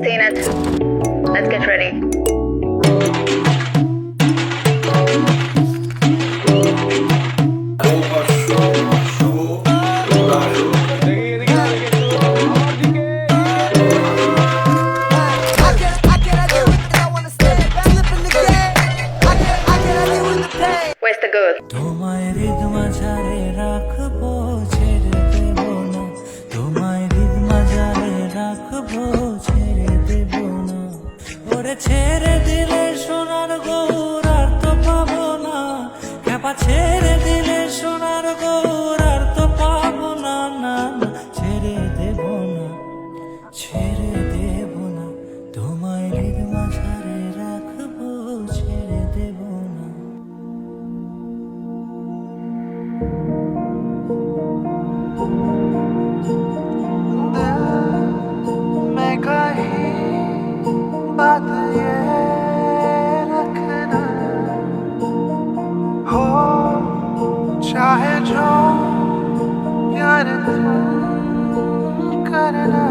Seen it. Let's get ready. Where's the good? তোমায় হৃদ মাঝারে রাখবো ছেড়ে দেব না, তোমায় হৃদ মাঝারে রাখবো ছেড়ে দেব না, ওরে ছেড়ে দিলে সোনার গৌর আর তো পাবো না, খেপা ছেড়ে দিলে সোনার গৌর আর তো পাবো না, না না ছেড়ে দেব না, ছেড়ে দেব না, তোমায় হৃদ মাঝারে রাখবো ছেড়ে দেব না। मैं कहीं बात ये रखना हो चाहे जो प्यार तुम करना।